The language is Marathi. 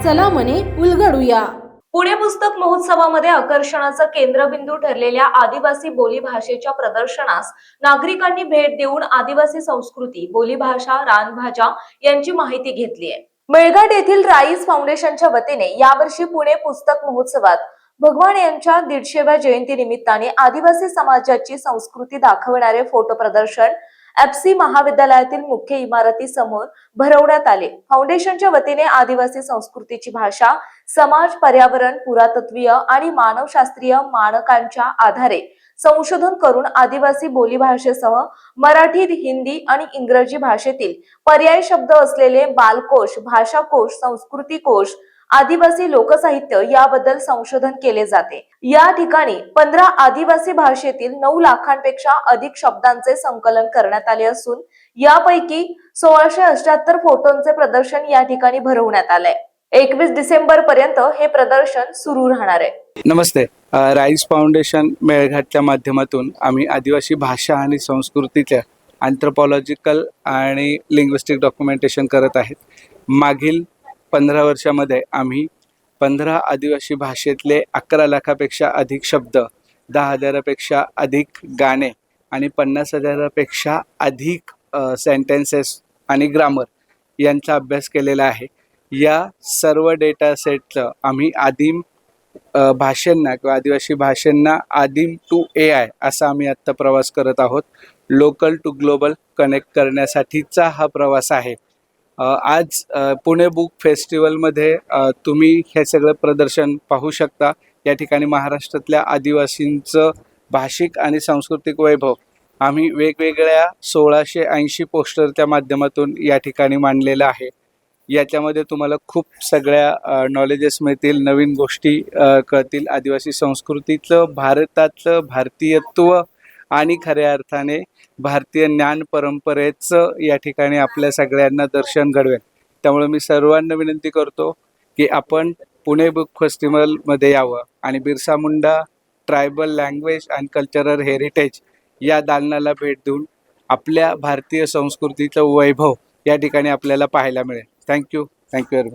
चला म्हणे उलगडूया. पुणे पुस्तक महोत्सवामध्ये आकर्षणाचा केंद्रबिंदू ठरलेल्या आदिवासी बोलीभाषेच्या प्रदर्शनास नागरिकांनी भेट देऊन आदिवासी संस्कृती, बोलीभाषा, रानभाज्या यांची माहिती घेतली आहे. मेळघाट येथील राईज फाउंडेशनच्या वतीने यावर्षी पुणे पुस्तक महोत्सवात भगवान यांच्या 150व्या जयंती निमित्ताने आदिवासी समाजाची संस्कृती दाखवणारे फोटो प्रदर्शन एफसी महाविद्यालयातील मुख्य इमारतीसमोर भरवण्यात आले. फाउंडेशनच्या वतीने आदिवासी संस्कृतीची भाषा, समाज, पर्यावरण, पुरातत्वीय आणि मानवशास्त्रीय मानकांच्या आधारे संशोधन करून आदिवासी बोलीभाषेसह मराठी, हिंदी आणि इंग्रजी भाषेतील पर्याय शब्द असलेले बालकोश, भाषाकोश, संस्कृतीकोश, आदिवासी लोकसाहित्य याबद्दल संशोधन केले जाते. या ठिकाणी 15 आदिवासी भाषेतील 9 लाखांपेक्षा अधिक शब्दांचे संकलन करण्यात आले असून यापैकी 1678 फोटोंचे प्रदर्शन या ठिकाणी भरवण्यात आलंय. 21 डिसेंबर पर्यंत हे प्रदर्शन सुरू राहणार आहे. नमस्ते. राईज फाउंडेशन मेळघाटच्या माध्यमातून आम्ही आदिवासी भाषा आणि संस्कृतीच्या अँथ्रोपॉलॉजिकल आणि लिंग्विस्टिक डॉक्युमेंटेशन करत आहेत. मागील 15 वर्षामध्ये आम्ही 15 आदिवासी भाषेतले 11 लाखापेक्षा अधिक शब्द, 10,000पेक्षा अधिक गाणे आणि 50,000पेक्षा अधिक सेंटेन्सेस आणि ग्रामर यांचा अभ्यास केलेला आहे. या सर्व डेटा सेटचं आम्ही आदिम भाषांना किंवा आदिवासी भाषांना आदिम टू AI असा आम्ही आत्ता प्रवास करत आहोत. लोकल टू ग्लोबल कनेक्ट करण्यासाठीचा हा प्रवास आहे. आज पुणे बुक फेस्टिवलमध्ये तुम्ही हे सगळं प्रदर्शन पाहू शकता. या ठिकाणी महाराष्ट्रातल्या आदिवासींचं भाषिक आणि सांस्कृतिक वैभव आम्ही वेगवेगळ्या 1680 पोस्टरच्या माध्यमातून या ठिकाणी मांडलेलं आहे. याच्यामध्ये तुम्हाला खूप सगळ्या नॉलेजेस मिळतील, नवीन गोष्टी कळतील. आदिवासी संस्कृतीचं, भारताचं भारतीयत्व आणि खऱ्या अर्थाने भारतीय ज्ञान परंपरेचं या ठिकाणी आपल्या सगळ्यांना दर्शन घडवेल. त्यामुळे मी सर्वांना विनंती करतो की आपण पुणे बुक फेस्टिवलमध्ये यावं आणि Birsa Munda tribal language and cultural heritage या दालनाला भेट देऊन आपल्या भारतीय संस्कृतीचं वैभव या ठिकाणी आपल्याला पाहायला मिळेल. Thank you very much.